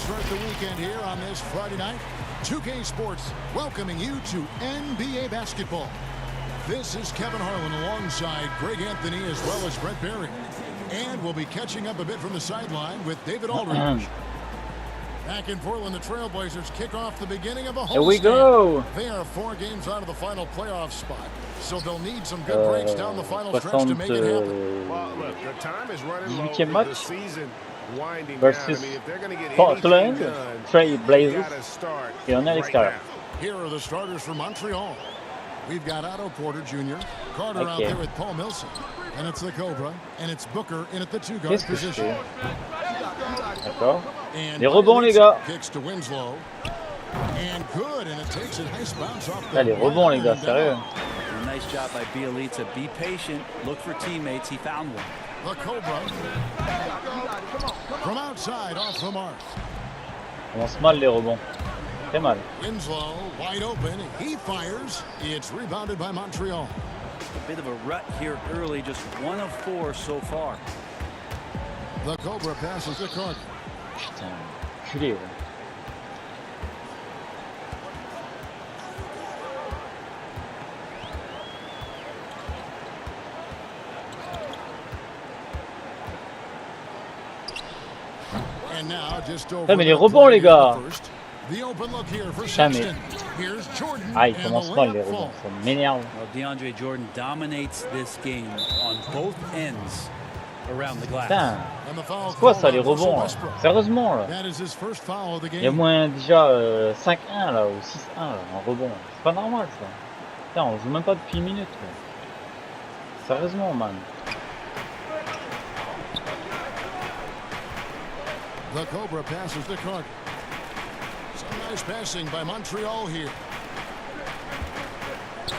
start the weekend here on this Friday night. 2K Sports welcoming you to NBA basketball. This is Kevin Harlan alongside Greg Anthony as well as Brett Barry. And we'll be catching up a bit from the sideline with David Aldridge. Back in Portland, the Trailblazers kick off the beginning of a whole. Here we go. They are 4 games out of the final playoff spot, so they'll need some good breaks down the final stretch to make it happen. Well, look, the time is running low. 18e match The season winding versus down. I mean, if they're going to get Portland Trailblazers. gotta start Et on est à l'extérieur. Here are the starters for Montreal. We've got Otto Porter Jr., Carter out there with Paul Millsap, and it's the Cobra, and it's Booker in at the 2-guard position. D'accord. Les rebonds, les gars. Kicks to Winslow. And good, and it takes a nice bounce off the Là, les rebonds, les gars, sérieux. Nice job by Bielitsa. Be patient. Look for teammates. He found one. The Cobra. From outside, off the mark. On commence mal les rebonds. Très mal. Winslow wide open. He fires. It's rebounded by Montreal. A bit of a rut here early. Just 1 of 4 so far. The Cobra passes to Carter. Putain, culé, ouais. And now just over. Ah, mais les rebonds, les gars. The open look here for Putain, mais... Sexton. Here's Jordan. Ah, il commence mal les rebonds. Ça m'énerve. Well, DeAndre Jordan dominates this game on both ends around the glass. Putain, c'est quoi ça les rebonds là? Sérieusement là. Il y a moins déjà 5-1 là ou 6-1 là, en rebond. C'est pas normal ça. Putain, on joue même pas depuis une minute. Là. Sérieusement, man. The Cobra passes to Carter. Some nice passing by Montreal here.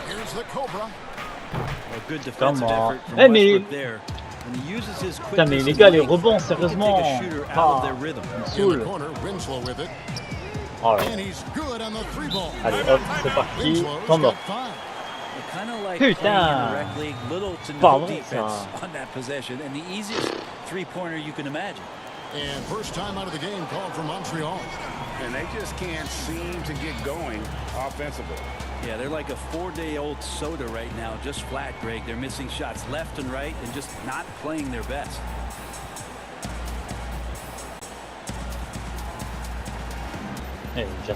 Here's the Cobra. A good defensive effort from Westbrook there. When he uses his Putain, mais les gars, les rebonds, sérieusement. Ah, in the corner, Winslow with it. Oh là. And he's good on the 3-ball. Allez, hop, c'est parti. Temps mort. Putain. Pas vrai ça. On that possession and the easiest 3-pointer you can imagine. And first time out of the game called for Montreal. And they just can't seem to get going offensively. Yeah, they're like a 4-day-old soda right now, just flat, Greg. They're missing shots left and right and just not playing their best. Eh, déjà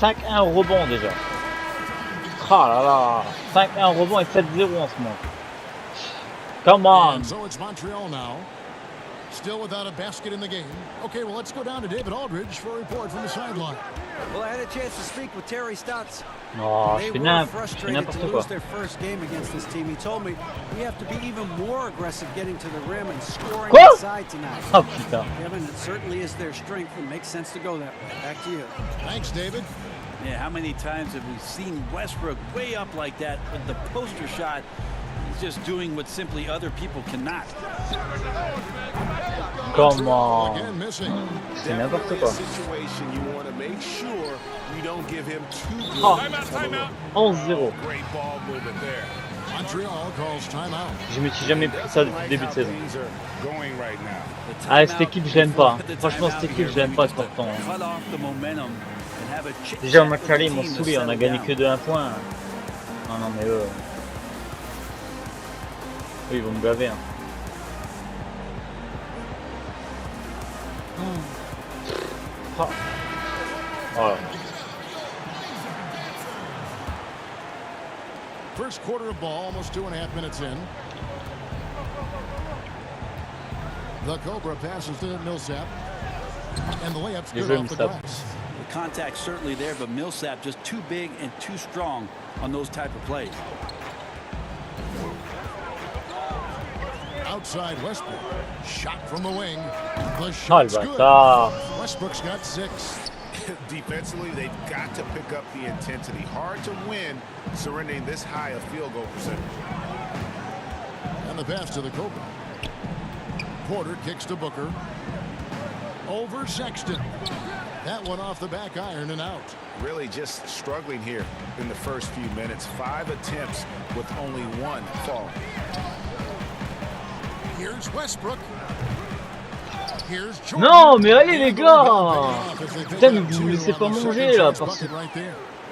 5-1 au rebond déjà. Oh là là, 5-1 au rebond et 7-0 en ce moment. Come on. And so it's Montreal now. Still without a basket in the game. Okay, well, let's go down to David Aldridge for a report from the sideline. Well, I had a chance to speak with Terry Stotts. Oh, they were frustrated to lose their first game against this team. He told me we have to be even more aggressive getting to the rim and scoring inside tonight. Oh, putain. Kevin, it certainly is their strength. It makes sense to go that way. Back to you. Thanks, David. Yeah, how many times have we seen Westbrook way up like that with the poster shot? He's just doing what simply other people cannot. Come on. C'est n'importe quoi. Oh, 11-0. Je me suis jamais pris ça depuis le début de saison. Ah, cette équipe, je l'aime pas. Franchement, cette équipe, je l'aime pas pourtant. Déjà, au match aller, ils m'ont saoulé. On a gagné que de 1 point. Non, non, mais eux... Eux, ils vont me gaver. Hein. Oh. Oh. First quarter of ball, almost 2.5 minutes in. The Cobra passes to Millsap. And the layup's good off the glass. The contact's certainly there, but Millsap just too big and too strong on those type of plays. Outside Westbrook. Shot from the wing. The shot's good. Westbrook's got 6. Defensively, they've got to pick up the intensity. Hard to win surrendering this high a field goal percentage. And the pass to the Cobra. Porter kicks to Booker. Over Sexton. That one off the back iron and out. Really just struggling here in the first few minutes. 5 attempts with only 1 fall. Here's Westbrook. Non, mais allez les gars! Putain, mais vous me laissez pas manger là par ce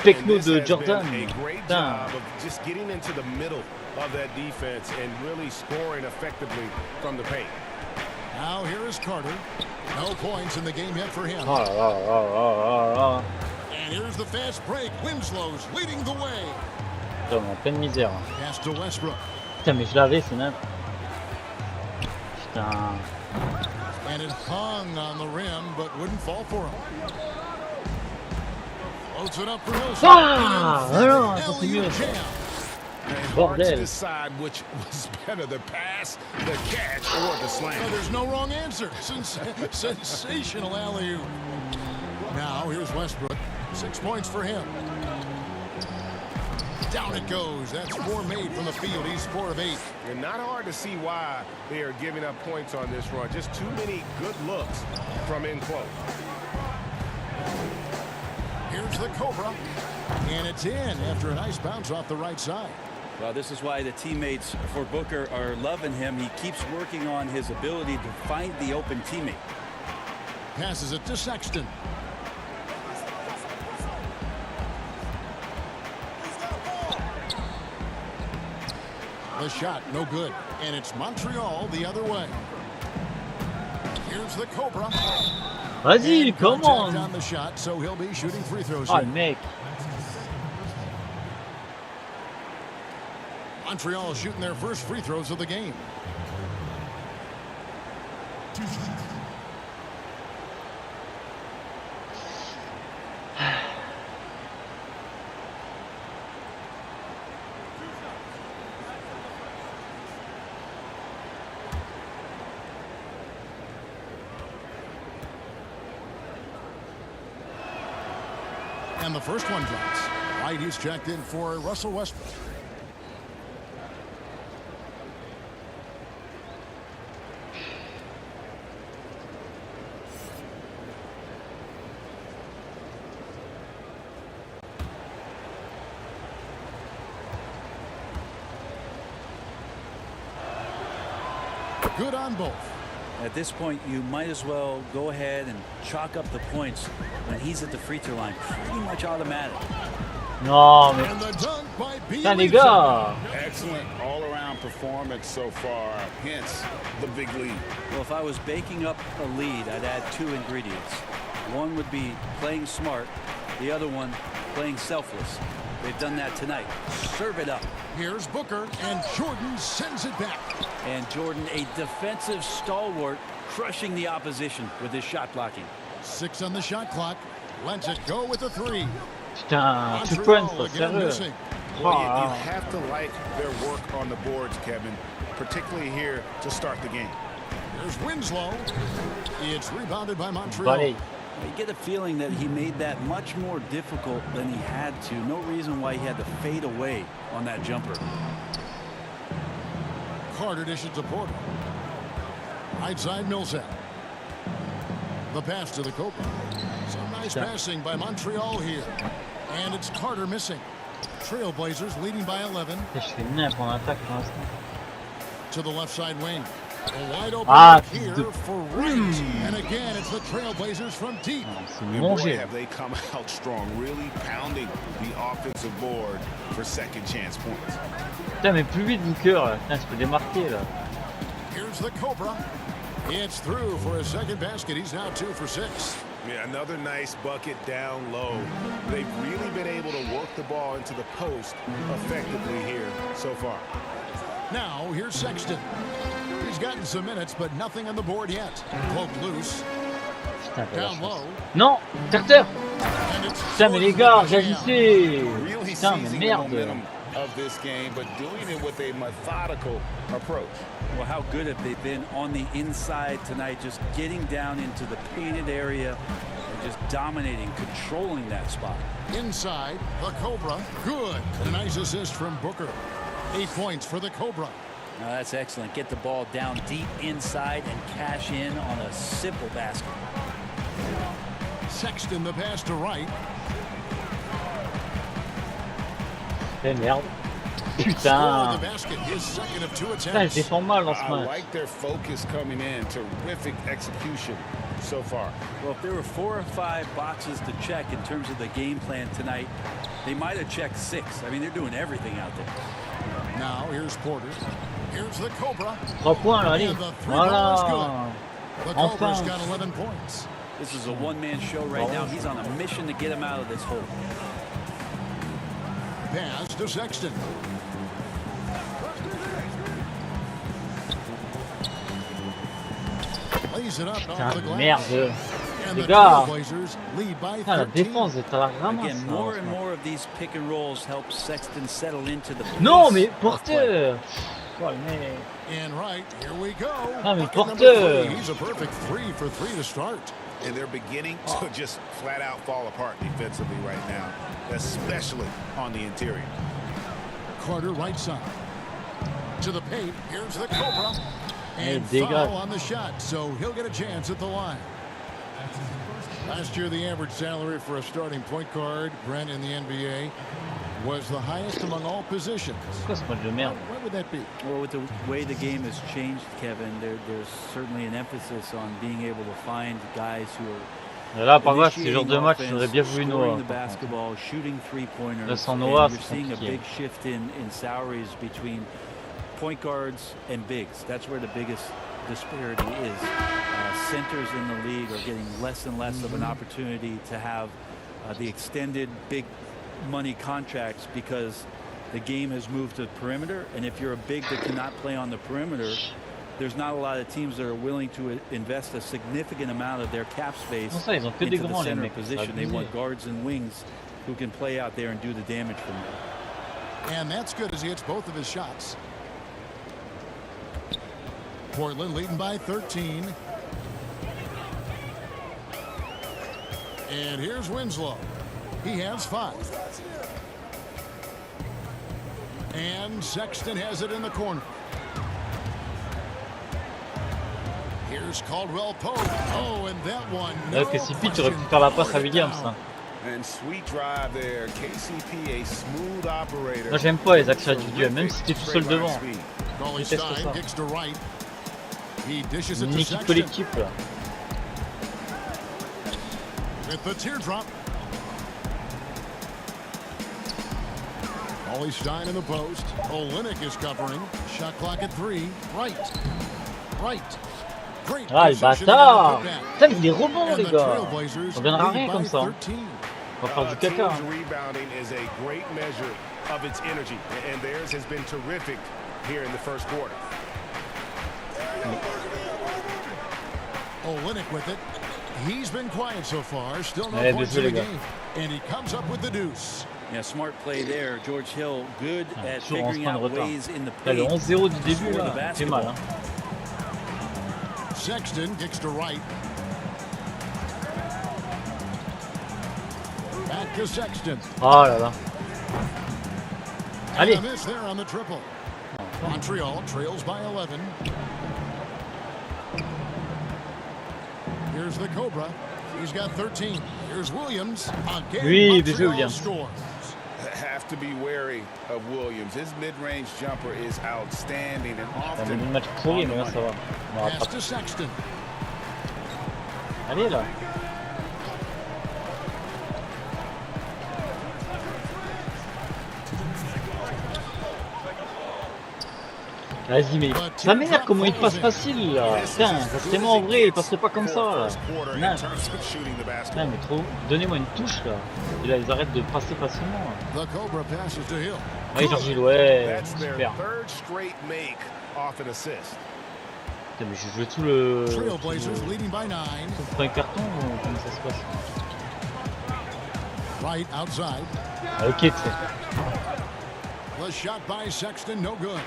techno de Jordan. Putain. Just getting into the middle of that defense and really scoring effectively from the paint. Now here is Carter. No points in the game yet for him. Oh là là là là là. And here's the fast break. Winslow's leading the way. Putain, on est en pleine misère. Pass to Westbrook. Putain, mais je l'avais, c'est net. Putain. And it hung on the rim, but wouldn't fall for him. Floats it up for Wilson. Ah, alors, ça c'est mieux. Bordel. Decide which was better, the pass, the catch, or the slam. No, there's no wrong answer. Sensational alley-oop. Now here's Westbrook. 6 points for him. Down it goes. That's 4 made from the field. He's 4 of 8. And not hard to see why they are giving up points on this run. Just too many good looks from in close. Here's the Cobra. And it's in after a nice bounce off the right side. Well, this is why the teammates for Booker are loving him. He keeps working on his ability to find the open teammate. Passes it to Sexton. The shot, no good. And it's Montreal the other way. Here's the Cobra. Vas-y, come on. On the shot, so he'll be shooting free throws. Ah, mec. Montreal shooting their first free throws of the game. And the first one drops. Right, he's checked in for Russell Westbrook. Good on both. At this point, you might as well go ahead and chalk up the points when he's at the free throw line. Pretty much automatic. Non, mais And the dunk by putain, les gars. Excellent all-around performance so far. Hence the big lead. Well, if I was baking up a lead, I'd add 2 ingredients. One would be playing smart. The other one, playing selfless. They've done that tonight. Serve it up. Here's Booker, and Jordan sends it back. And Jordan, a defensive stalwart, crushing the opposition with his shot blocking. 6 on the shot clock. Lets it go with a 3. Putain, 2 points, pas sérieux. Well, you have to like their work on the boards, Kevin, particularly here to start the game. There's Winslow. It's rebounded by Montreal. You get a feeling that he made that much more difficult than he had to. No reason why he had to fade away on that jumper. Carter dishes to Porter. Right side Millsap. The pass to the Cobra. Some nice passing by Montreal here. And it's Carter missing. Trailblazers leading by 11. Je fais n'importe en attaque pour l'instant. To the left side wing. A wide open here for Wright. And again, it's the Trailblazers from deep. C'est mangé. Have they come out strong, really pounding the offensive board for second chance points. Putain, mais plus vite, Booker. Putain, tu peux démarquer là. Here's the Cobra. It's through for a second basket. He's now 2 for 6. Yeah, another nice bucket down low. They've really been able to work the ball into the post effectively here so far. Now, here's Sexton. He's gotten some minutes, but nothing on the board yet. Cloak loose. Putain, Down low. Non, Carter. And it's Putain, mais les gars, réagissez. Really Putain, mais seizing the merde. momentum of this game, but doing it with a methodical approach. Well, how good have they been on the inside tonight, just getting down into the painted area and just dominating, controlling that spot. Inside, the Cobra. Good. A nice assist from Booker. 8 points for the Cobra. Now that's excellent. Get the ball down deep inside and cash in on a simple basket. Sexton the pass to Wright. Eh merde. putain. Putain, je défends mal dans ce I match. like their focus coming in. Terrific execution so far. Well, if there were 4 or 5 boxes to check in terms of the game plan tonight, they might have checked 6. I mean, they're doing everything out there. Now here's Porter. Here's the Cobra. 3 points là, allez. Voilà. The Cobra's Enfin. got 11 points. This is a one-man show right now. He's on a mission to get him out of this hole. Pass to Sexton. Lays it up Putain off the de glass. merde. And Les the gars. Trailblazers lead by Putain, la 13. défense est à la ramasse. Again, là, more en ce and moment. more of these pick and rolls help Sexton settle into the Non, pace mais of play. porteur. Oh, mais... And right, here we go. Ah, mais Bucket number porteur. 3. He's a perfect 3 for 3 to start. And they're beginning to just flat out fall apart defensively right now, especially on the interior. Carter right side. To the paint. Here's the Cobra. And Hey, foul on the shot, so he'll get a chance at the line. Last year, the average salary for a starting point guard, Brent, in the NBA, was the highest among all positions. C'est quoi ce match de merde? What would that be? Well, with the way the game has changed, Kevin, there's certainly an emphasis on being able to find guys who are Et là, par contre, ce genre initiating de match, offense, j'aurais bien voulu scoring Noah. the basketball, shooting three-pointers. Là, sans and Noah, you're c'est seeing a compliqué. big shift in salaries between point guards and bigs. That's where the biggest disparity is. Centers in the league are getting less and less of an opportunity to have the extended big money contracts because the game has moved to the perimeter, and if you're a big that cannot play on the perimeter, there's not a lot of teams that are willing to invest a significant amount of their cap space Comment ça, ils ont que des into the grands, les center mecs. position. They want guards and wings who can play out there and do the damage from there. And that's good as he hits both of his shots. Portland leading by 13. And here's Winslow. He has 5. And Sexton has it in the corner. Here's Caldwell Pope. Oh, and that one. No KCP, tu aurais pu faire la passe à Williams. Hein. And sweet drive there. KCP, a smooth operator. Moi, j'aime pas les actions individuelles, même si t'es tout seul devant. Golly Déteste Stein ça. kicks to right. He dishes it Une to équipe Sexton collective, là. with the teardrop. Golly Stein in the post. Olynyk is covering. Shot clock at 3. Right. Great Ah, le possession bâtard! and the putback. Putain, mais des rebonds, And les the gars! Trailblazers On donnera rien lead comme by ça. 13. On va faire du caca. Team's Hein. rebounding is a great measure of its energy, and theirs has been terrific here in the first quarter. Olynyk with it. He's been quiet so far. Still no Ouais, points désolé, in the les gars. game. And he comes up with the deuce. Yeah, smart play there. George Hill, good at Toujours en figuring train de out retard. ways in the Là, le paint. 11-0 du début, Score là, the fait mal. basketball. Hein. Sexton kicks to right. Back to Sexton. Oh là là. Allez. And a miss there on the triple. Montreal trails by 11. Here's the Cobra. He's got 13. Here's Williams. Again, Oui, bien joué, Montreal Williams. scores. Have to be wary of Williams. His mid-range jumper is outstanding and T'as often mis le match pourri, on mais the là, ça va. money. On va Pass rattraper. to Sexton. Allez, là. Vas-y, mais ça m'énerve comment il passe facile, là. Putain, ça serait moi en vrai, il passerait pas comme ça, là. Non, putain, mais trop. Donnez-moi une touche, là. Et là, ils arrêtent de passer facilement, là. The Cobra passes to Hill. Ouais, Georges, ouais, That's their super. third straight make off an assist. Putain, mais je jouais tout le. Trailblazers leading by 9. On prend un carton ou comment ça se passe? Right outside. Ah, ok, tu sais. The shot by Sexton, no good.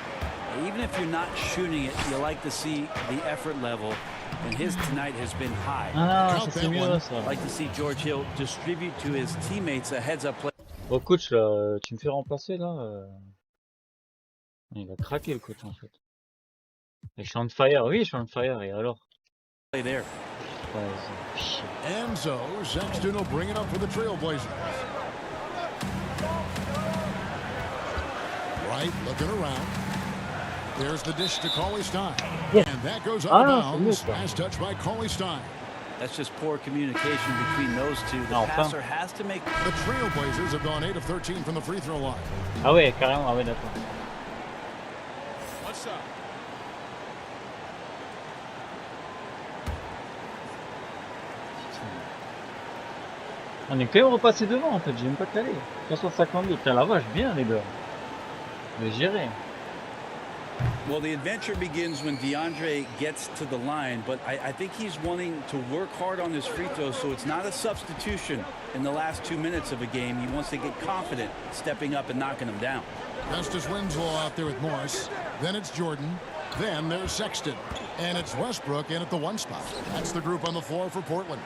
Even if you're not shooting it, you like to see the effort level, and his tonight has been high. Ah, Count ça c'est that mieux, one. ça. I'd like to see George Hill distribute to his teammates a heads-up play. Bon, coach, là, tu me fais remplacer, là. Il va craquer, le coach, en fait. Et je suis on fire, oui, je suis on fire, et alors? There. Ouais, c'est chier. And so Sexton will bring it up for the Trailblazers. right, looking around. There's the dish to Cauley-Stein. Yes. And that goes out of c'est mieux, bounds. ça. Last touch by Cauley-Stein. That's just poor communication between those two. The passer has to make... The Trailblazers have gone 8 of 13 from the free throw line. Ah ouais, carrément, ah ouais, d'accord. What's up? On est quand même repassé devant en fait, j'ai même pas calé. 452, t'as la vache, bien les gars. Mais géré. Well, the adventure begins when DeAndre gets to the line, but I think he's wanting to work hard on his free throws, so it's not a substitution in the last 2 minutes of a game. He wants to get confident, stepping up and knocking them down. Justice Winslow out there with Morris. Then it's Jordan. Then there's Sexton. And it's Westbrook in at the 1 spot. That's the group on the floor for Portland.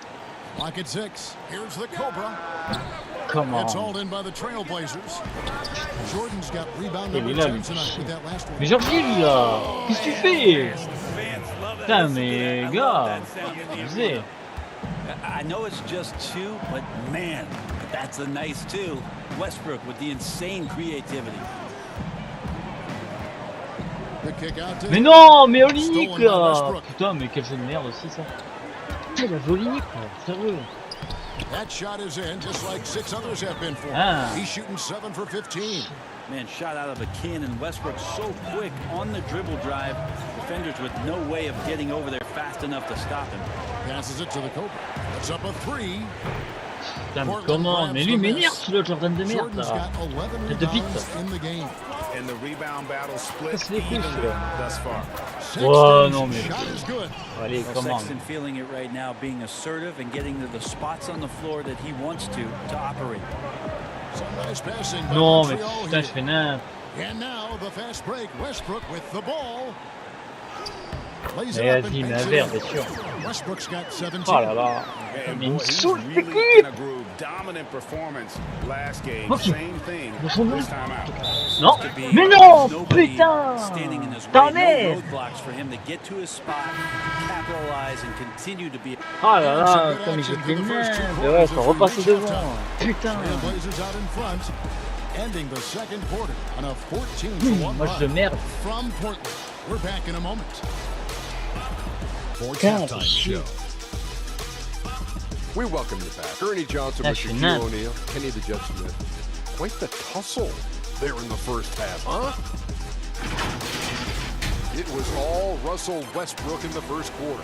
Lock at 6. Here's the Cobra. Come on. It's hauled in by the Trailblazers. Jordan's got rebound number 10 tonight with that last one. Mais Georgie, lui là, qu'est-ce que tu fais? Putain, mais gars, abusé. I know it's just 2, but man, that's a nice 2. Westbrook with the insane creativity. The kick out to Mais non, mais Olinik là. Putain, mais quel jeu de merde aussi ça. Putain, il a volé Olinik là, sérieux. That shot is in, just like 6 others have been for him. Ah. He's shooting 7 for 15. Man, shot out of a cannon. Westbrook so quick on the dribble drive. Defenders with no way of getting over there fast enough to stop him. Passes it to the Cobra. It's up a 3. Putain, mais comment? Mais lui m'énerve celui-là, Jordan de merde là. Tête de pite. And the rebound battle split Casse les couilles celui-là. thus far. Oh non mais. Allez, Well, comment? Sexton feeling it right now, being assertive and getting to the spots on the floor that he wants to operate. Non mais putain, je fais n'importe. And now the fast break. Westbrook with the ball. Mais vas-y, mais un verre, bien sûr. Westbrook's got 17. Oh là là. And Mais il me boy, he's saoule really cette in équipe. a groove. Dominant performance last game. Ok. Same thing this time out. Non, mais non, Nobody putain. standing in his way. T'en No es. roadblocks for him to get to his spot, capitalize, and continue to be. Oh là là, putain, mais j'ai fait une merde. Mais ouais, faut repasser devant. Putain. Trailblazers out in front, ending the second quarter on a 14-1 Moi je run merde. from Portland. We're back in a moment. For God, halftime shit. show. We welcome you back. Ernie Johnson, That's Mr. your Q nut. O'Neal, Kenny the Judge Smith. Quite the tussle there in the first half, huh? It was all Russell Westbrook in the first quarter.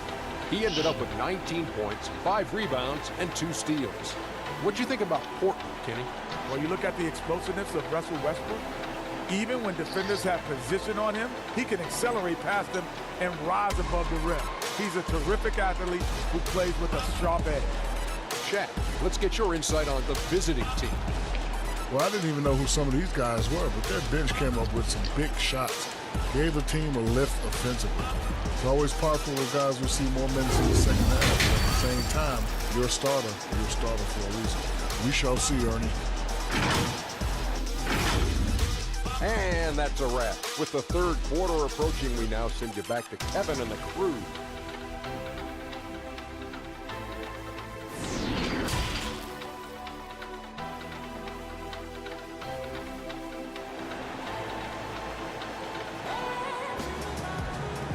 He ended up with 19 points, 5 rebounds, and 2 steals. What'd you think about Portland, Kenny? Well, you look at the explosiveness of Russell Westbrook. Even when defenders have position on him, he can accelerate past them and rise above the rim. He's a terrific athlete who plays with a sharp edge. Shaq, let's get your insight on the visiting team. Well, I didn't even know who some of these guys were, but their bench came up with some big shots. Gave the team a lift offensively. It's always powerful when guys receive more minutes in the second half. But at the same time, you're a starter. You're a starter for a reason. We shall see, Ernie. And that's a wrap. With the third quarter approaching, we now send you back to Kevin and the crew.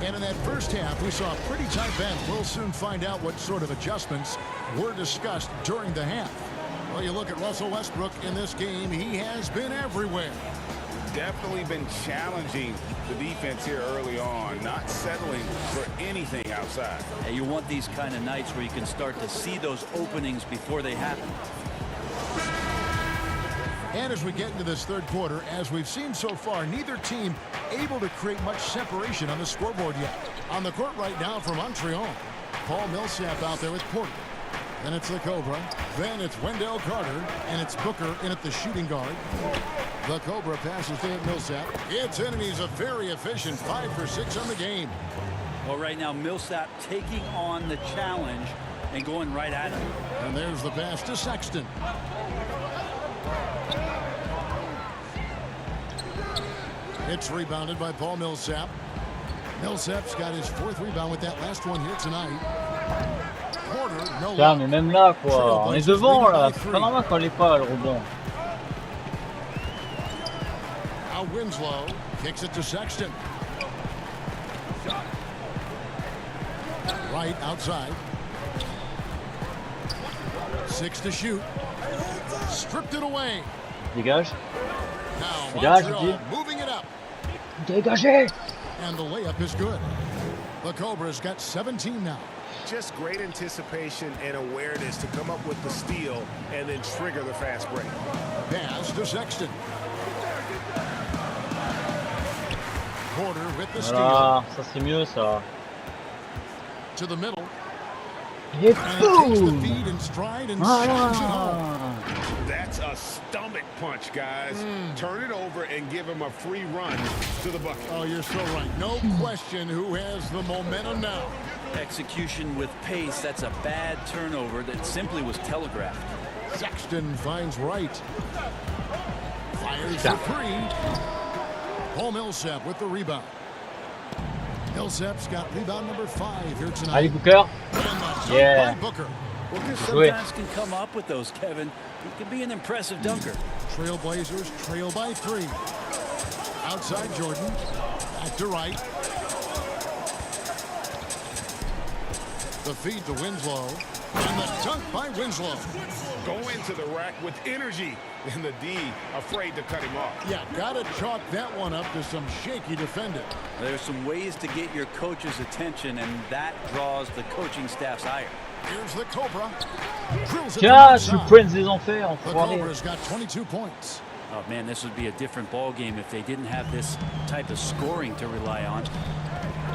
And in that first half, we saw a pretty tight bench. We'll soon find out what sort of adjustments were discussed during the half. Well, you look at Russell Westbrook in this game, he has been everywhere. Definitely been challenging the defense here early on, not settling for anything outside. And you want these kind of nights where you can start to see those openings before they happen. And as we get into this third quarter, as we've seen so far, neither team able to create much separation on the scoreboard yet. On the court right now for Montreal, Paul Millsap out there with Portland. Then it's the Cobra. Then it's Wendell Carter, and it's Booker in at the shooting guard. The Cobra passes to Millsap. It's in, and he's a very efficient 5 for 6 on the game. Well, right now, Millsap taking on the challenge and going right at him. And there's the pass to Sexton. It's rebounded by Paul Millsap. Millsap's got his 4th rebound with that last one here tonight. Porter, no Putain, mais même là, quoi. On est devant, là. C'est pas normal qu'on l'ait pas, le rebond. Now Winslow kicks it to Sexton. Right outside. 6 to shoot. Stripped it away. Dégage. Now Dégage, Montreal moving it up. Dégagez. And the layup is good. The Cobras got 17 now. Just great anticipation and awareness to come up with the steal and then trigger the fast break. Pass to Sexton. Porter with the steal. Voilà, ça c'est mieux ça. To the middle. Il est And it takes the fou. feed in stride and shoots it home. Voilà. That's a stomach punch, guys. Turn it over and give him a free run to the bucket. Oh, you're so right. No question who has the momentum now. Execution with pace, that's a bad turnover that simply was telegraphed. Sexton finds Wright. Fires the three. Paul Millsap with the rebound. Millsap's got rebound number 5 here tonight. Allez, Booker. And the dunk Yeah. by Booker. Booker Oui. sometimes can come up with those, Kevin. He can be an impressive dunker. Trailblazers trail by 3. Outside Jordan. Back to Wright. The feed to Winslow. And the dunk by Winslow. Go into the rack with energy. And the D afraid to cut him off. Yeah, gotta chalk that one up to some shaky defending. There's some ways to get your coach's attention, and that draws the coaching staff's ire. Here's the Cobra. Drills it Tiens, to je the suis le prince des enfers, The enfoiré. Cobra's got 22 points. Oh man, this would be a different ball game if they didn't have this type of scoring to rely on.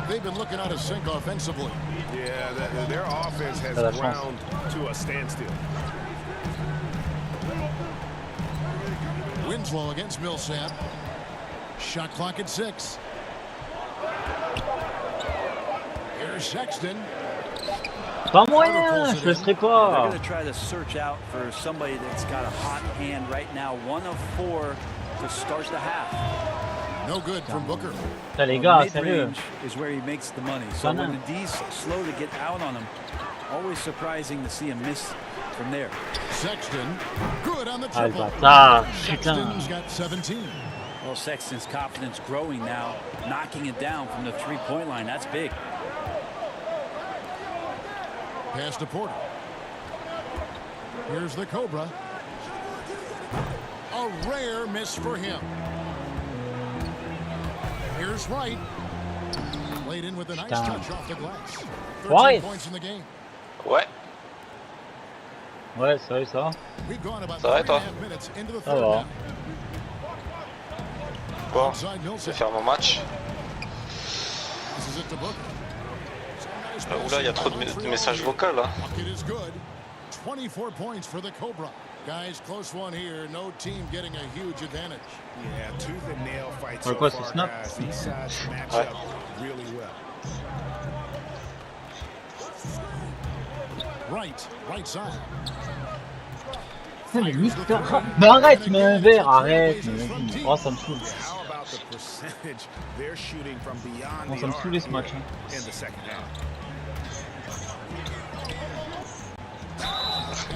They've been looking out of sync offensively. Yeah, their offense has T'as la chance. ground to a standstill. Winslow against Millsap. Shot clock at 6. Here's Sexton. Pas moyen, je le serai They're pas. going to try to search out for somebody that's got a hot hand right now. 1 of 4 to start the half. No good from Booker. Putain, les gars, sérieux. Mid-range is where he makes the money. So Pas when mal. the D's slow to get out on him, always surprising to see him miss from there. Sexton, good on the Ah, le triple. bâtard, putain. Sexton's got 17. Well, Sexton's confidence growing now, knocking it down from the three-point line. That's big. Pass to Porter. Here's the Cobra. A rare miss for him. Here's Wright. Laid in with a nice Putain. touch off the glass. 13 Wright. points in the game. Ouais, Ouais, ça va, ça va. We've gone about Ça va, toi? 3.5 minutes into the Ça third va. now. bon, Outside je vais Millsap. faire mon match. Passes it to Booker. Some nice Oula, il y a trop de, passing de by messages Montreal. vocaux là. Bucket is good. 24 points for the Cobra. Guys, close one here. No team getting a huge advantage. Yeah, tooth and nail fight Ouais, so quoi, far, c'est snap? guys. These sides match Ouais. up really well. Right side. Putain, mais nique ta race. Mais arrête, il met un verre, arrête. Mais vas-y. Oh, ça me saoule. How about the percentage they're shooting from beyond Bon, the ça me arc saoulait ce match. here Hein. in the second half.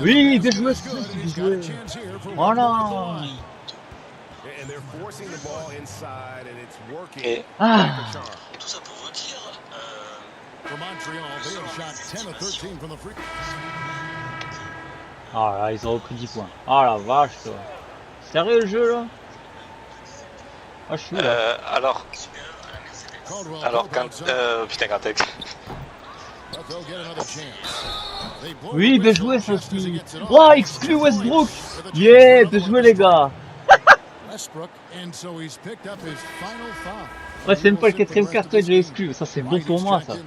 Oui, bien joué, Good, and bien he's got a joué. chance here for one Voilà. more at the line. And they're forcing the ball inside, and it's working. Et Ah. Like a charm. Tout ça pour vous dire, For Montreal, they have shot 10 of 13 from the free. Ah là, ils ont repris 10 points. Ah la vache, toi. Sérieux le jeu là? Ah, je suis là. alors Caldwell quand puts up, putain quand t'es- but they'll get another chance. They blow Oui, the bien whistle joué ça just as he aussi. gets it off. Ouah, exclu Westbrook. Yeah, bien joué les gars. Westbrook, and so he's picked up his final foul. Ouais, c'est même pas le quatrième carton que j'ai exclu. Ça, c'est bon pour moi ça. C'est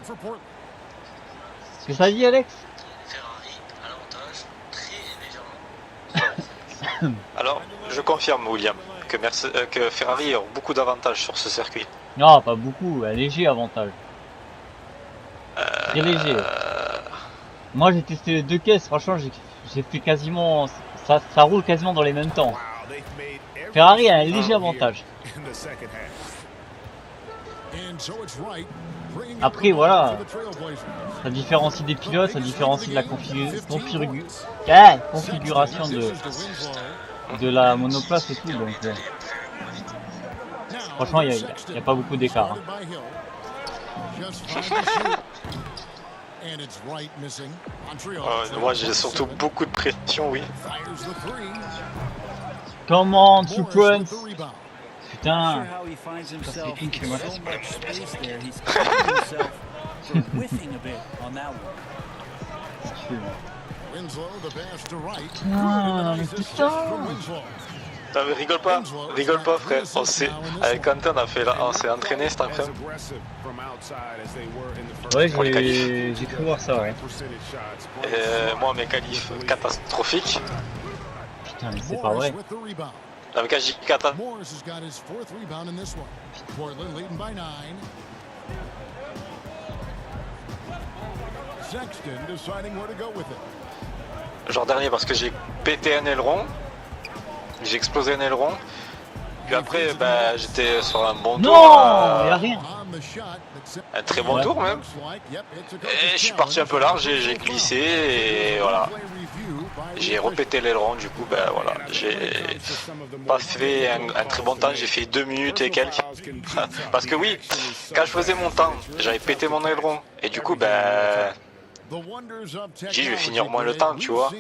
ce que ça dit, Alex? Ferrari à l'avantage très légèrement. Alors, je confirme William que Ferrari a beaucoup d'avantages sur ce circuit. Non, pas beaucoup. Un léger avantage. Très léger. Moi, j'ai testé les deux caisses. Franchement, j'ai fait quasiment. Ça roule quasiment dans les mêmes temps. Wow, they've made every Ferrari a un foul léger here avantage. in the second half. Après, voilà. Ça différencie des pilotes, ça différencie de la configuration de la monoplace et tout. Donc, Franchement, il n'y a pas beaucoup d'écart. Hein. Moi, j'ai surtout beaucoup de pression, oui. Comment tu prince? Putain. C'est qui fait moi. Ah, mais putain. Non mais rigole pas frère, avec Quentin on s'est entraîné cet après-midi. Ouais, j'ai cru voir ça, ouais. Et moi mes qualifs catastrophiques. Putain mais c'est pas vrai. Non mais quand je dis catastrophique. Genre dernier parce que j'ai pété un aileron. J'ai explosé un aileron, puis après bah, j'étais sur un bon tour. Non, y a rien. Un très bon tour même. Et je suis parti un peu large, j'ai glissé et voilà. J'ai repété l'aileron, du coup bah voilà. J'ai pas fait un très bon temps, j'ai fait 2 minutes et quelques. Parce que oui, quand je faisais mon temps, j'avais pété mon aileron. Et du coup bah... J'ai je vais finir moins le temps, tu vois.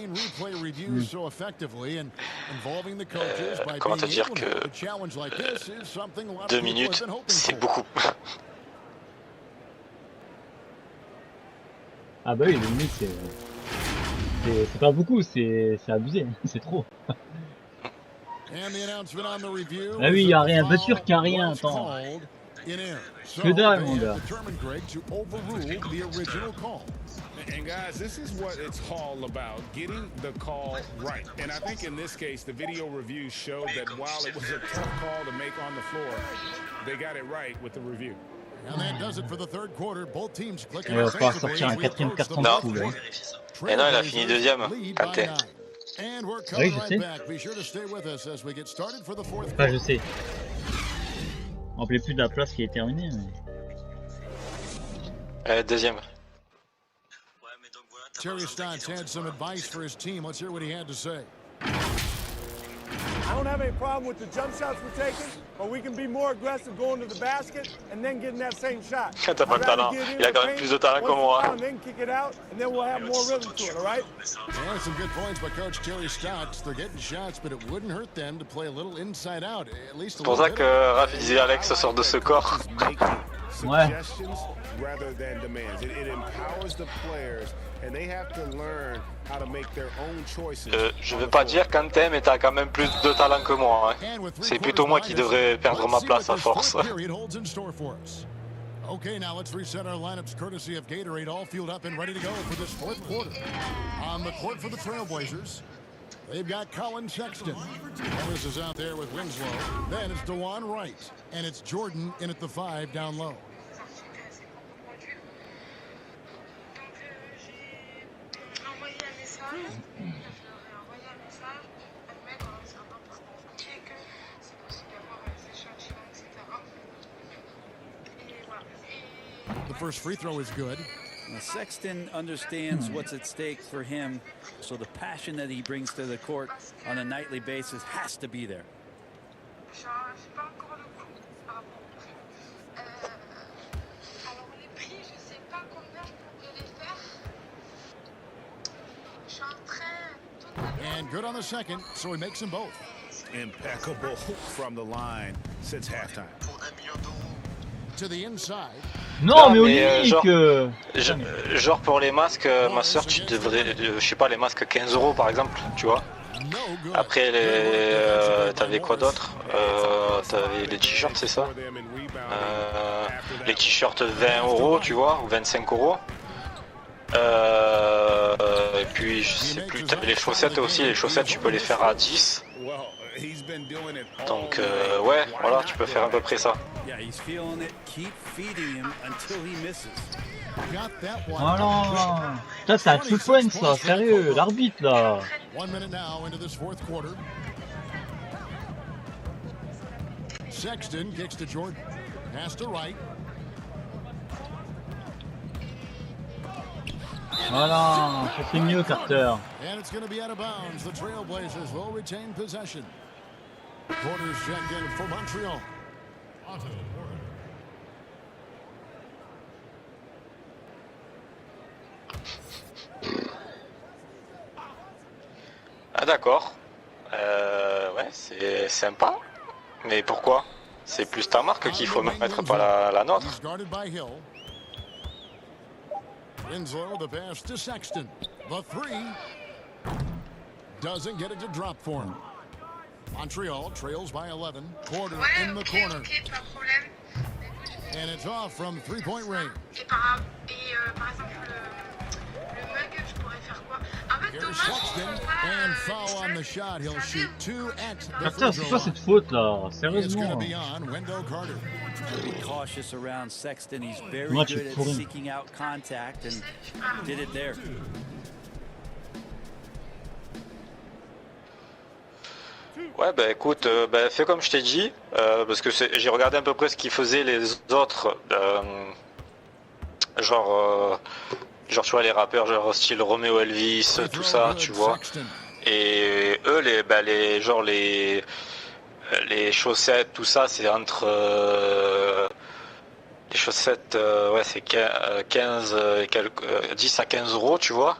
Comment te dire que 2 minutes, c'est beaucoup. Ah bah oui, 2 minutes, c'est pas beaucoup, c'est abusé, c'est trop. Ah oui, y a rien, bien sûr qu'il y a rien, attends. Que dalle, mon gars. And guys, this is what it's all about, getting the call right. And I think in this case, the video review showed that while it was a tough call to make on the floor, they got it right with the review. And that does it for the third quarter. Both teams clicking. Il va falloir sortir un 4e carton de fou, là. Et non, il a fini 2e, Kanté. Oui, je sais. Enfin, je sais. On rappelait plus de la place qui est terminée. Mais... 2e. Terry Stotts had some advice for his team. Let's hear what he had to say. I don't have any problem with the jump shots we're taking, but we can be more aggressive going to the basket and then getting that same shot. T'as pas de talent. Il a quand même plus de talent que moi. And then kick it out, and then we'll have more rhythm to it, all right? Yeah, some good points by Coach Terry Stotts. They're getting shots, but it wouldn't hurt them to play a little inside out, at least a little bit. C'est pour ça que Raph disait Alex sort de ce corps. Ouais. Rather than demands. It empowers the players and they have to learn how to make their own choices. Je veux pas dire Quentin, mais t'as quand même plus de talent que moi. Hein. C'est plutôt moi qui devrais perdre ma place à force. Okay, now let's reset our lineups courtesy of Gatorade, all fueled up and ready to go for this fourth quarter. On the court for the Trailblazers, they've got Colin Sexton. Morris is out there with Winslow. Then it's DeJuan Wright, and it's Jordan in at the 5 down low. The first free throw is good. Now, Sexton understands what's at stake for him, so the passion that he brings to the court on a nightly basis has to be there. And good on the second, so he makes them both. Impeccable from the line since halftime. To the inside. Non, mais Olivier, genre pour les masques, ma soeur, tu devrais, je sais pas, les masques 15 € par exemple, tu vois. Après, t'avais quoi d'autre? T'avais les t-shirts, c'est ça? Les t-shirts 20 €, tu vois, ou 25 €. Et puis, je sais plus, t'avais les chaussettes aussi, les chaussettes, tu peux les faire à 10. Donc, ouais, voilà, tu peux faire à peu près ça. Voilà. Ça, c'est un 2 points, ça, sérieux, l'arbitre, là. 1 minute now into this fourth quarter. Sexton kicks to Jordan. Pass to Wright. Voilà, ça c'est mieux, Carter. And it's going to be out of bounds. The Trailblazers will retain possession. Quarters checked in for Montreal. Ah d'accord. Ouais, c'est sympa. Mais pourquoi? C'est plus ta marque qu'il faut mettre, pas la nôtre. Winslow, the pass to Sexton. The three doesn't get it to drop for him. Montreal trails by 11. Porter in the corner. And it's off from three-point range. Here's Sexton, and foul on the shot. He'll shoot 2 at the free C'est throw quoi cette line. faute là? It's going to Sérieusement. be on Wendell Carter. Be cautious around Sexton. He's very Moi, tu good at pourris. seeking out contact and did it there. Ouais, bah écoute, fais comme je t'ai dit, parce que j'ai regardé à peu près ce qu'ils faisaient les autres, genre tu vois les rappeurs, genre style Romeo Elvis, tout ça, tu vois. Et eux, les chaussettes, tout ça, c'est entre les chaussettes, ouais, c'est 15 et 10 à 15 euros, tu vois.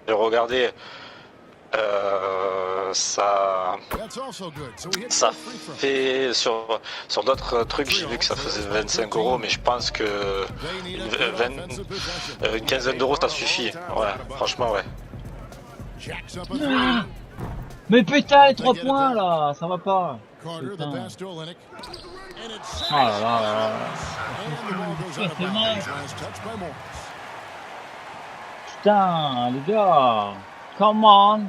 J'ai regardé, ça fait sur d'autres trucs, j'ai vu que ça faisait 25 euros, mais je pense que une quinzaine d'euros ça suffit. Ouais, franchement, ouais. Mais putain, les 3 points là, ça va pas. Putain. Ah là là là. Ça fait mal. Putain, les gars. Come on.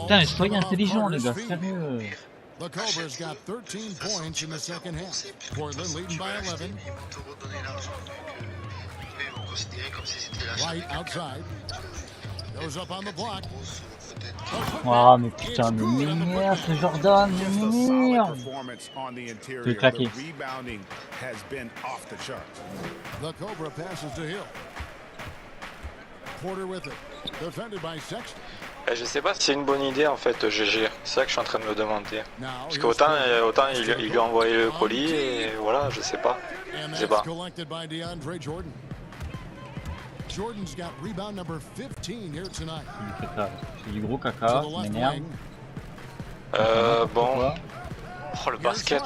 Putain, soyez intelligents les gars, sérieux. The Cobras got 13 points in the second half. Portland leading by 11. Right outside. Goes up on the block. Ah mais putain, mais merde, ce Jordan, mais merde. Je vais claquer. The Cobra passes to Hill. Porter with it. Defended by Sexton. Je sais pas si c'est une bonne idée en fait, GG. C'est ça que je suis en train de me demander. Parce qu'autant il lui a envoyé le colis et voilà, je sais pas. Je sais pas. Jordan's got rebound number 15 here tonight. C'est du gros caca, ça m'énerve. Bon. Oh le basket.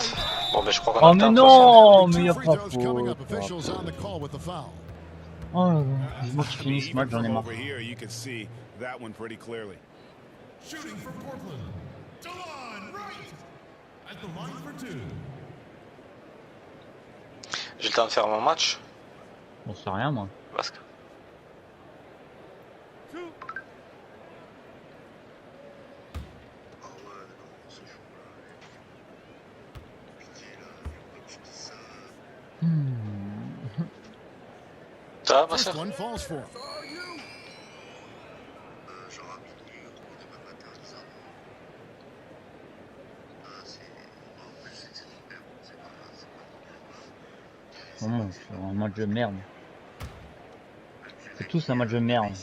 Bon mais je crois qu'on a. Oh mais non, mais y'a pas faute. Oh, moi qui finis ce match, j'en ai marre. That one pretty clearly. Shooting for Portland. Delon Wright at the line for 2. J'ai le temps de faire mon match. On sait rien moi. Parce que... Ça va, ma soeur? Vraiment, c'est un match de merde. C'est tous un match de merde.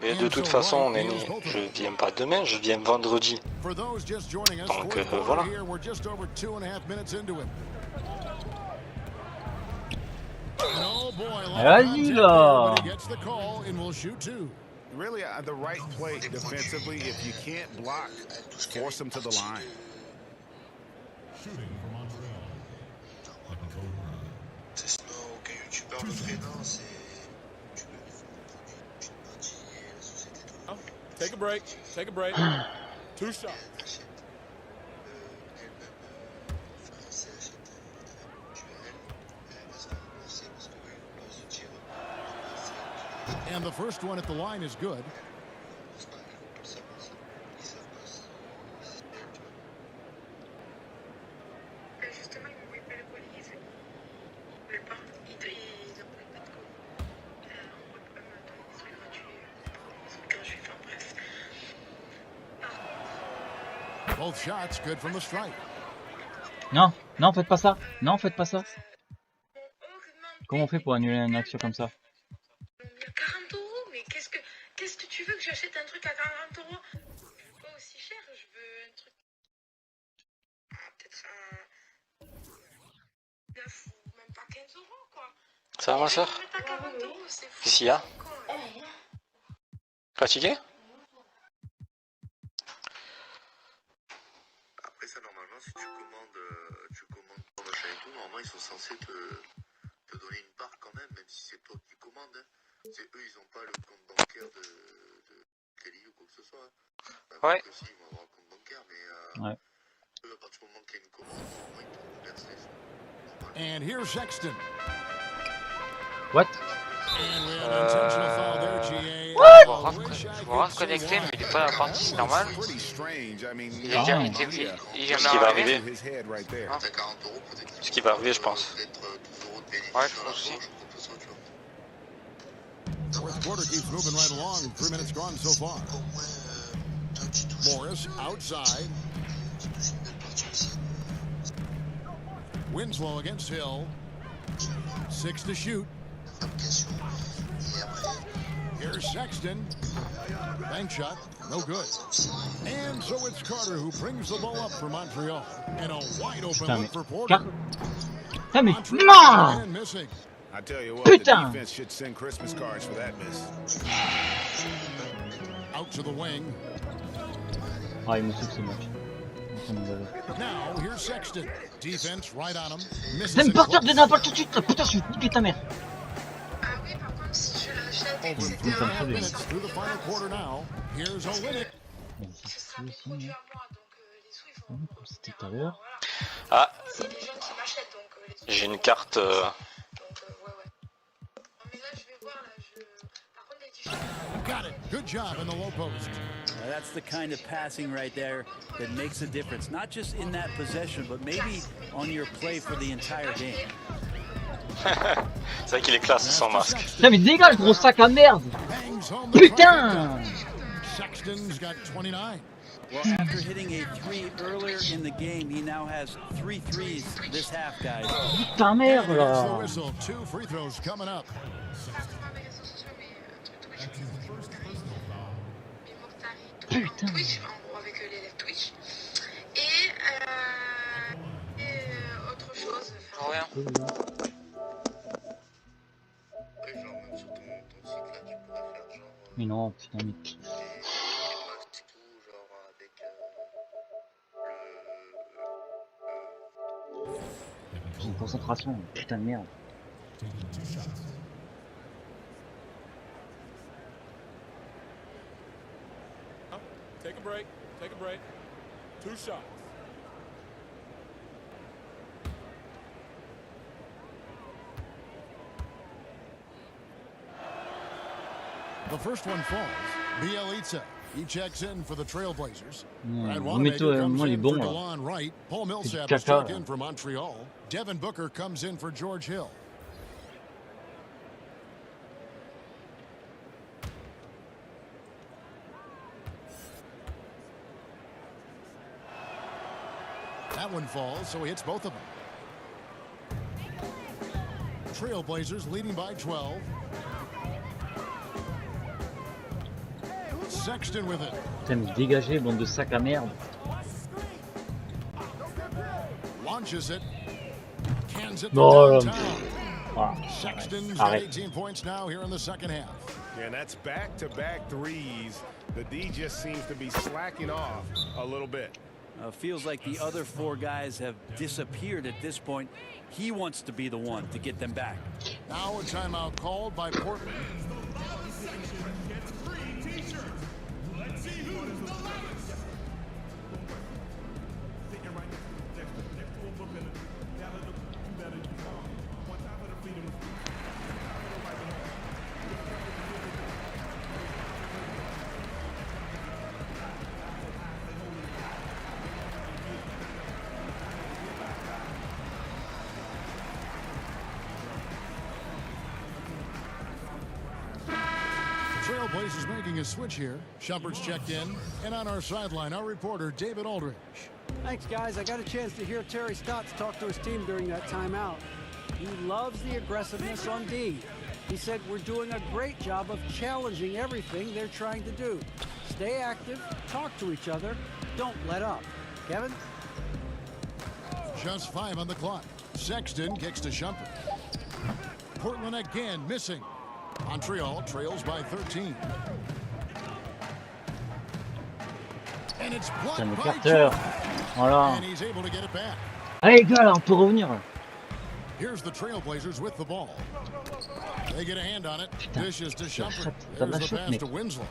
Mais de toute façon, on est né. Je viens pas demain, je viens vendredi. Donc voilà. Vas-y là. Really, the right play defensively. If you can't block, force them to the line. Shooting for Montreal. C'est pas aucun youtubeur le ferait, non, c'est... Take a break. Take a break. 2 shots. And the first one at the line is good. Both shots good from the strike. Non, non, faites pas ça. Non, faites pas ça. Comment on fait pour annuler une action comme ça? 40 €, mais qu'est-ce que tu veux que j'achète un truc à 40 €? Pas aussi cher, je veux un truc. Peut-être un 9 ou même pas 15 € quoi. Ça va, ma soeur? Qu'est-ce qu'il y a? Fatigué? Après ça, normalement, si tu commandes ton machin et tout, normalement, ils sont censés te donner une part quand même si c'est toi qui commandes. Hein. C'est eux, ils n'ont pas le compte bancaire de Kelly ou quoi que ce soit. Hein. Ouais. Si, ils vont avoir un compte bancaire, mais Ouais. eux, à partir du moment qu'il y a une commande, normalement, ils te reversent les sous. And here's Sexton. What? Je me reconnecter, mais il est pas parti, c'est normal. Il est jamais arrivé. Ce qui va arriver. Ce qui va arriver, je pense. Ouais, je pense aussi. Fourth quarter keeps moving right along. 3 minutes gone so far. Morris outside. Winslow against Hill. 6 to shoot. Here's Sexton. Bank shot, no good. And so it's Carter who brings the ball up for Montreal. And a wide open look for Porter. Putain, mais non! I tell you what, Putain! the defense should send Christmas cards for that miss. Out to the wing. Ah, il me souffle ce match. Now here's Sexton. Defense right on him. C'est me partir de n'importe tout de suite, là. Putain, je suis niqué ta mère. Ah oui, par contre, si je l'achète, Over etc. 3.5 minutes through the final quarter now. Here's Olynyk. Ce sera mes produits à moi, donc les sous, ils vont Comme c'était tout à l'heure. Ah, c'est les jeunes qui m'achètent, donc les sous. j'ai une carte. Donc ouais. Non, mais là, je vais voir, là, par contre, les t-shirts. Got it. Good job in the low post. That's the kind of passing right there that makes a difference, not just in that possession, but maybe on your play for the entire game. C'est vrai qu'il est classe sans masque. Putain, mais dégage, gros sac à merde! Putain! Sexton's got 29. Well, after hitting a 3 earlier in the game, he now has 3 threes this half, guys. Putain, merde, là! 2 free throws coming up. Putain! Twitch, en gros, avec les Twitch. Et autre chose. Rien. Après, genre, même sur ton site, là, tu pourrais faire genre. Mais non, putain, mais... Des posts et tout, genre avec J'ai une concentration, putain de merde. Take a break. Take a break. 2 shots. The first one falls. Bielitsa. He checks in for the Trailblazers. Ouais, Brad remets-toi, Wanamaker comes moi il est in bon for là. DeLon Wright. Paul C'est du Millsap is caca. checked in for Montreal. Devin Booker comes in for George Hill. That one falls, so he hits both of them. Trailblazers leading by 12. Sexton with it. Putain, mais dégagez, bande de sacs à merde. Launches it. Cans it Non, downtown. Voilà. Sexton's got Arrête. 18 points now here in the second half. And that's back-to-back threes. The D just seems to be slacking off a little bit. Feels like the other 4 guys have disappeared at this point. He wants to be the one to get them back. Now a timeout called by Portland. Let's see who's the loudest. Trailblazers making a switch here. Shumpert's checked in. And on our sideline, our reporter, David Aldridge. Thanks, guys. I got a chance to hear Terry Stotts talk to his team during that timeout. He loves the aggressiveness on D. He said we're doing a great job of challenging everything they're trying to do. Stay active, talk to each other, don't let up. Kevin? Just 5 on the clock. Sexton kicks to Shumpert. Portland again missing. Montreal trails by 13. And it's blocked by Jordan. Voilà. And he's able to get it back. Allez les gars, là, on peut revenir. Here's the Trailblazers with the ball. They get a hand on it. Putain, Dishes to Shumpert. t'as There's the la pass mec. to Winslow.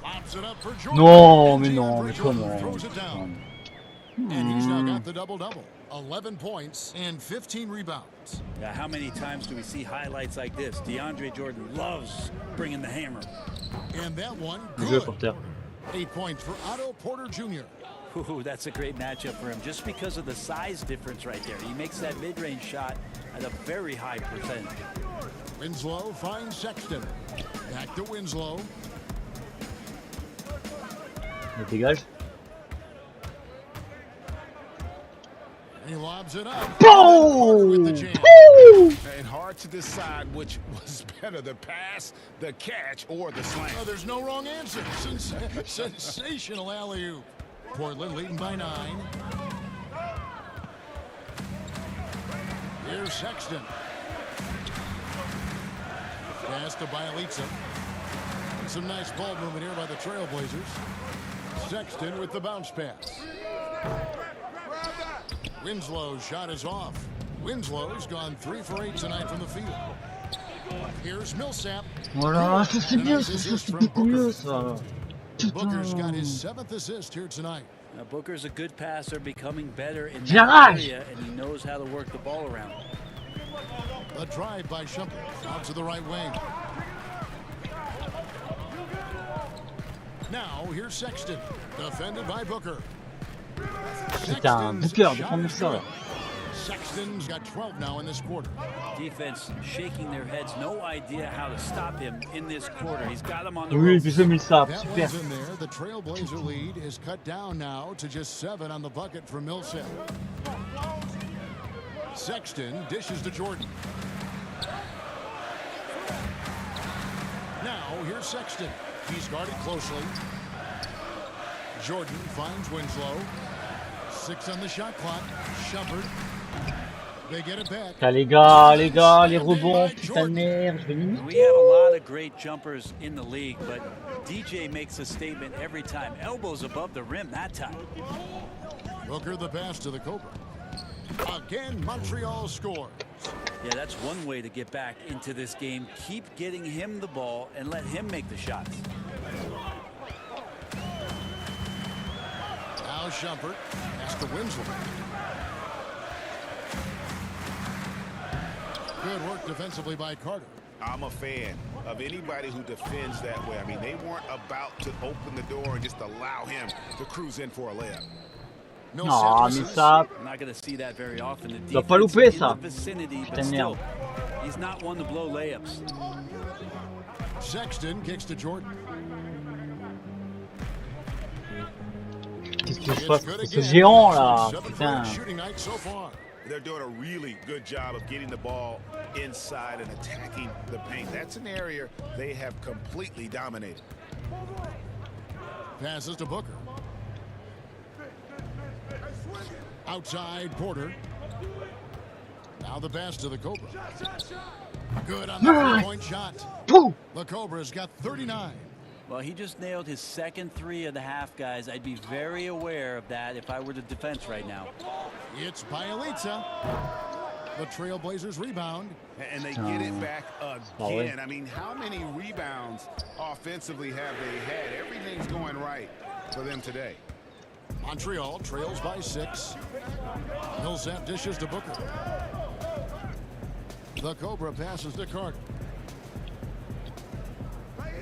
Pops it up for Jordan. Non, And mais non, mais Jordan comment? throws it down. And he's now got the double-double. 11 points and 15 rebounds. Yeah, how many times do we see highlights like this? DeAndre Jordan loves bringing the hammer. And that one, Jeu good. pour terre. 8 points for Otto Porter Jr. Ooh, that's a great matchup for him, just because of the size difference right there. He makes that mid-range shot at a very high percentage. Winslow finds Sexton. Back to Winslow. Il dégage. He lobs it up. Boom! With the jam. Boom! And hard to decide which was better, the pass, the catch, or the slam. Oh, there's no wrong answer. Sensational alley-oop. Portland leading by 9. Here's Sexton. Pass to Bielitsa. Some nice ball movement here by the Trailblazers. Sexton with the bounce pass. Winslow's shot is off. Winslow's gone 3 for 8 tonight from the field. Here's Millsap. Voilà, ça c'est bien, ça c'est beaucoup mieux ça. Booker's got his 7th assist here tonight. Now, Booker's a good passer, becoming better in J'arrache. that area, and he knows how to work the ball around. A drive by Shumpert out to the right wing. Now here's Sexton, defended by Booker. Putain, Booker, défends-moi ça. Sexton's got 12 now in this quarter. Defense shaking their heads, no idea how to stop him in this quarter. He's got him on the Oui, ropes. puis ça Millsap, That super. one's in there. The Trailblazer lead is cut down now to just 7 on the bucket for Millsap. Sexton dishes to Jordan. Now here's Sexton. He's guarded closely. Jordan finds Winslow. 6 on the shot clock. Shumpert. They get it back. Putain, les rebonds, putain de merde, je vais limiter. We have a lot of great jumpers in the league, but DJ makes a statement every time. Elbows above the rim that time. Booker the pass to the Cobra. Again, Montreal scores. Yeah, that's one way to get back into this game. Keep getting him the ball and let him make the shots. Now Shumpert has to Winslow. Good work defensively by Carter. I'm a fan of anybody who defends that way. I mean, they weren't about to open the door and just allow him to cruise in for a layup. Non, Millsap. I'm not going to see that very often. The Il va pas defense louper in ça. the vicinity, Putain but de still, merde. he's not one to blow layups. Sexton kicks to Jordan. Qu'est-ce que je fasse pour ce géant là? Putain. They're doing a really good job of getting the ball inside and attacking the paint. That's an area they have completely dominated. Passes to Booker. Outside Porter. Now the pass to the Cobra. Good on the three-point shot. The Cobra's got 39. Well, he just nailed his second 3 of the half, guys. I'd be very aware of that if I were the defense right now. It's Bielitsa. The Trailblazers rebound. And they get it back again. I mean, how many rebounds offensively have they had? Everything's going right for them today. Montreal trails by 6. Millsap dishes to Booker. The Cobra passes to Carter.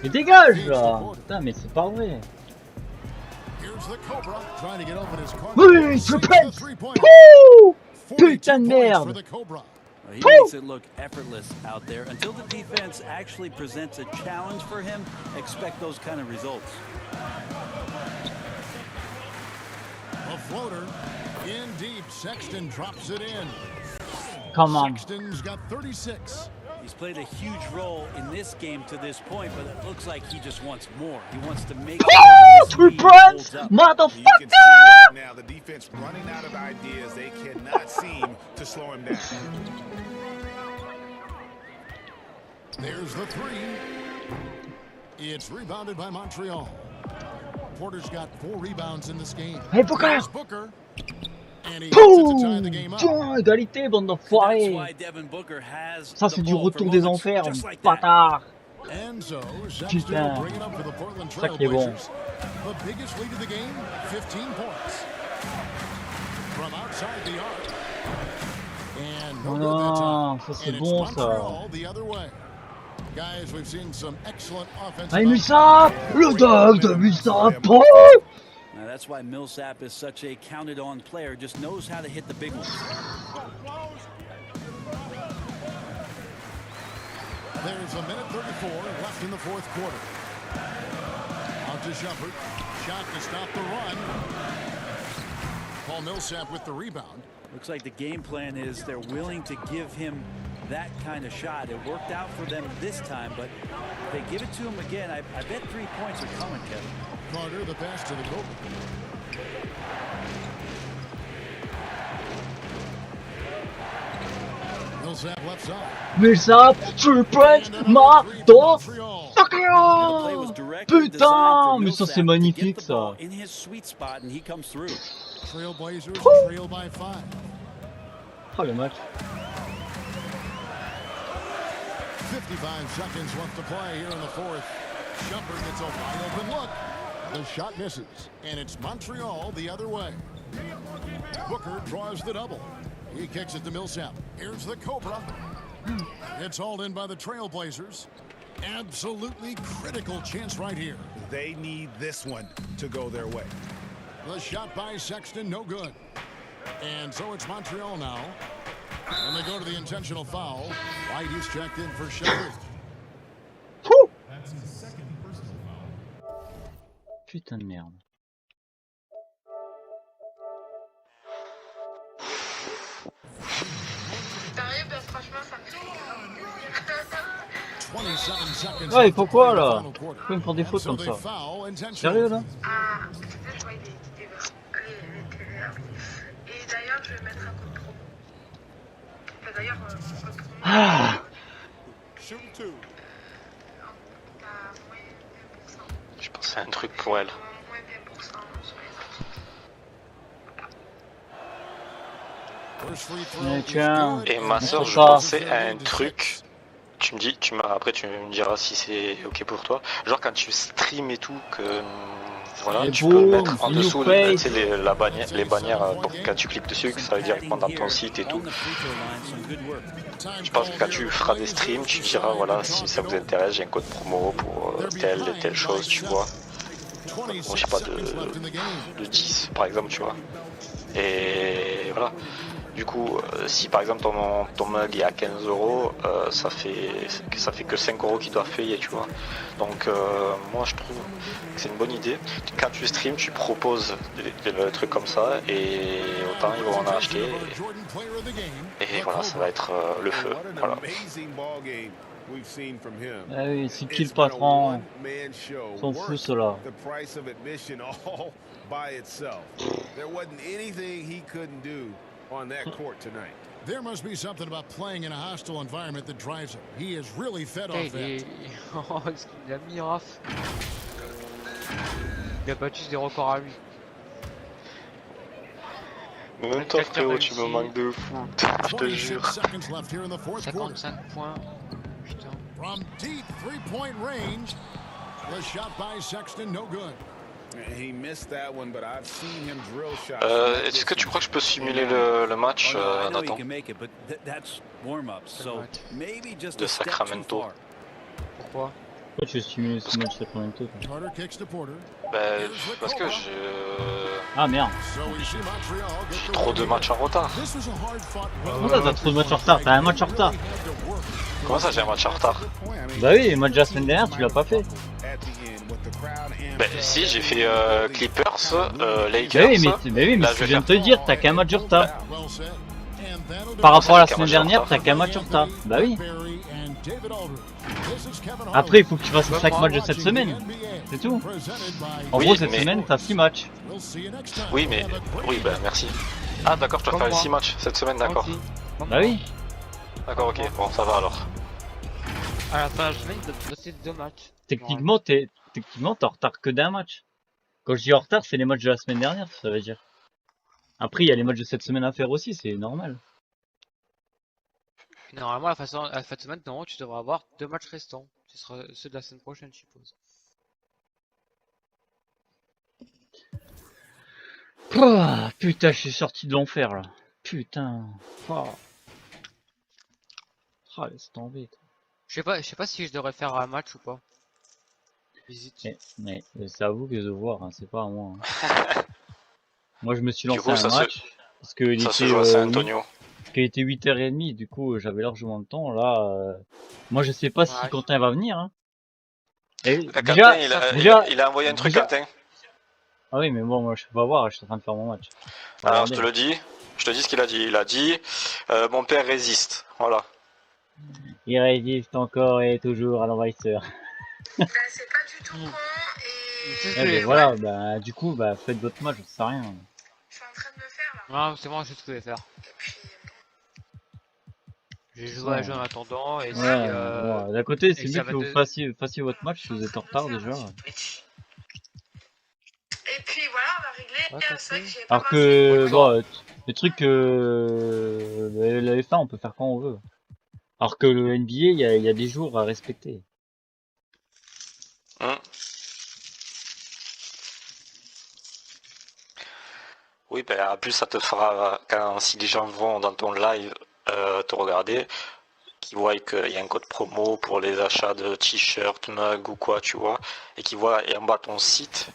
Mais dégage là! Putain, mais c'est pas vrai! Here's the Cobra trying to get open his Carter. Oui, je pète! Putain de merde! He makes it look effortless out there. Until the defense actually presents a challenge for him, expect those kind of results. A floater in deep. Sexton drops it in. Come on. Sexton's got 36. He's played a huge role in this game to this point, but it looks like he just wants more. He wants to make three points, motherfucker! Now the defense running out of ideas. They cannot seem to slow him down. There's the three. It's rebounded by Montreal. Porter's got 4 rebounds in this game. Hey, Booker! Booker. And he hits it to tie the game up. Tiens, égalité, bande d'enfoirés. Ça, c'est du retour des enfers, bâtard. Putain, c'est ça qui est bon. The biggest lead of the game, 15 points. From outside the arc. And no good that time. Ça c'est bon ça. The other way. Guys, we've seen some excellent offensive. Allez Millsap, le dog de Millsap. That's why Millsap is such a counted-on player. Just knows how to hit the big ones. There's a minute 34 left in the fourth quarter. Out to Shumpert. Shot to stop the run. Paul Millsap with the rebound. Looks like the game plan is they're willing to give him that kind of shot. It worked out for them this time, but if they give it to him again, I bet 3 points are coming, Kevin. Carter, the pass to the goal. Millsap left side. Millsap, 3 points, motherfucker! Putain, mais ça c'est magnifique ça. In his sweet spot and he comes through. Trailblazers trail by 5. Oh le match. 55 seconds left to play here in the fourth. Shumpert gets a wide open look. The shot misses, and it's Montreal the other way. Booker draws the double. He kicks it to Millsap. Here's the Cobra. It's hauled in by the Trailblazers. Absolutely critical chance right here. They need this one to go their way. The shot by Sexton, no good. And so it's Montreal now. And they go to the intentional foul. White is checked in for Shumpert. That's his second personal foul. Putain de merde. Ouais, il faut quoi là? Pourquoi ils me font des fautes comme ça? Sérieux là? Ah. Je pensais à un truc pour elle. Et ma soeur, je pensais à un truc. Tu me dis, après tu me diras si c'est ok pour toi. Genre quand tu stream et tout, que voilà, tu peux mettre en dessous les bannières pour quand tu cliques dessus, que ça va directement dans ton site et tout. Je pense que quand tu feras des streams, tu diras voilà, si ça vous intéresse, j'ai un code promo pour telle chose, tu vois. Bon, je sais pas, de 10 par exemple, tu vois. Et voilà. Du coup, si par exemple ton mug est à 15 €, ça fait que 5 € qui doivent payer, tu vois. Donc moi je trouve que c'est une bonne idée. Quand tu streams, tu proposes des trucs comme ça et autant ils vont en acheter. Et voilà, ça va être le feu. Voilà. Ah oui, c'est qui le patron? S'en fout cela. On that court tonight. There must be something about playing in a hostile environment that drives him. He is really fed off that. Oh, ce qu'il a mis, Raph. Il a battu des records à lui. Même toi frérot, tu me manques de foot, je te jure. 55 points. Putain. From deep three-point range, the shot by Sexton, no good. Est-ce que tu crois que je peux simuler le match, Nathan, de Sacramento? Pourquoi? Pourquoi tu veux simuler ce match Sacramento? Ben, parce que Ah merde. J'ai trop de matchs en retard. Comment ça, t'as trop de matchs en retard? T'as un match en retard? Comment ça, j'ai un match en retard? Bah oui, le match de la semaine dernière, tu l'as pas fait. Ben si, j'ai fait Clippers, Bah Lakers. oui, mais Là, je viens de te dire, t'as qu'un match en retard. Par rapport à la semaine dernière, t'as qu'un match en retard. Bah oui. Après, il faut que tu fasses 5 matchs de cette semaine. C'est tout. En Oui, gros, cette mais- semaine, t'as 6 matchs. Oui, mais... Oui, bah merci. Ah d'accord, je dois faire 6 matchs cette semaine, d'accord. Bah oui. D'accord, ok, bon, ça va alors. À la fin de la semaine, c'est 2 matchs. Techniquement, t'es en retard que d'un match. Quand je dis en retard, c'est les matchs de la semaine dernière, ça veut dire. Après, il y a les matchs de cette semaine à faire aussi, c'est normal. Normalement, à la fin de semaine, normalement, tu devras avoir 2 matchs restants. Ce sera ceux de la semaine prochaine, je suppose. Pouah, putain, je suis sorti de l'enfer là. Putain. Oh. Ah, laisse tomber. Toi. Je sais pas si je devrais faire un match ou pas. Visite. Mais c'est à vous que de voir, hein, c'est pas à moi. Hein. Moi, je me suis lancé coup, un match parce qu'il ça se était, joue à Saint-Antonio. parce qu'il était 8h30, du coup, j'avais largement le temps. Là, moi, je sais pas si Ouais. Quentin va venir. Hein. Et Quentin, déjà, il a envoyé un truc, Quentin. Ah oui, mais bon, moi, je peux pas voir, je suis en train de faire mon match. Alors, je te le dis. Je te dis ce qu'il a dit. Il a dit, mon père résiste. Voilà. Il résiste encore et toujours à l'envahisseur. Bah, c'est pas du tout con et... Ouais, mais voilà, bah, du coup, bah, faites votre match, j'en sais rien. Je suis en train de me faire là. Non, c'est bon, je sais ce que je vais faire. J'ai joué à jeu en attendant et si... ouais, d'un côté, c'est si mieux ça que va vous de- fassiez votre match si vous êtes en retard déjà. Et puis voilà, on va régler. C'est vrai que j'ai pas Alors pensé. que, bon, le truc, la F1, on peut faire quand on veut. Alors que le NBA, il y a des jours à respecter. Oui, ben, en plus, ça te fera, si les gens vont dans ton live te regarder, qu'ils voient qu'il y a un code promo pour les achats de t-shirts, mugs ou quoi, tu vois, et qu'ils voient en bas ton site,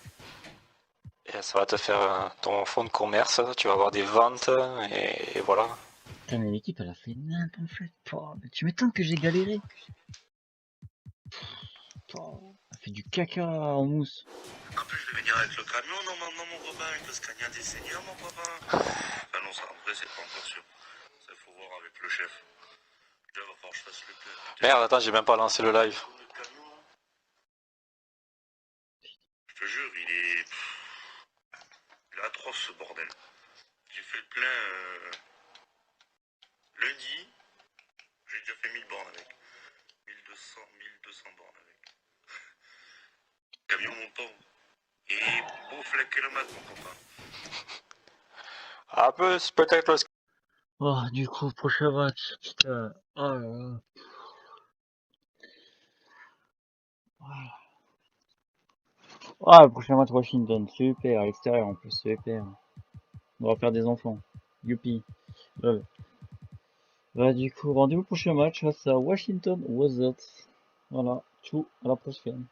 et ça va te faire ton fonds de commerce, tu vas avoir des ventes, et voilà. Putain, mais l'équipe, elle a fait n'importe en fait. Oh, mais tu m'étonnes que j'ai galéré. Oh, elle fait du caca en mousse. En plus, je vais venir avec le camion, normalement, mon copain, avec le Scania des seniors, mon copain. Enfin, non, ça, après, c'est pas encore sûr. Ça, il faut voir avec le chef. Déjà, il va falloir que je fasse le cœur. Merde, attends, j'ai même pas lancé le live. Je te jure, il est atroce, ce bordel. J'ai fait le plein lundi. J'ai déjà fait 1000 bornes avec. 1200 bornes avec. Camion, mon pauvre. Et beau fleck kilomètre, mon copain. Ah, peut-être le... Oh, du coup, prochain match. Putain. Oh là là. Ah, le prochain match Washington. Super, à l'extérieur en plus. Super. On va faire des enfants. Youpi. Ouais. Bah, du coup, rendez-vous au prochain match face à Washington Wizards. Voilà. Tchou, à la prochaine.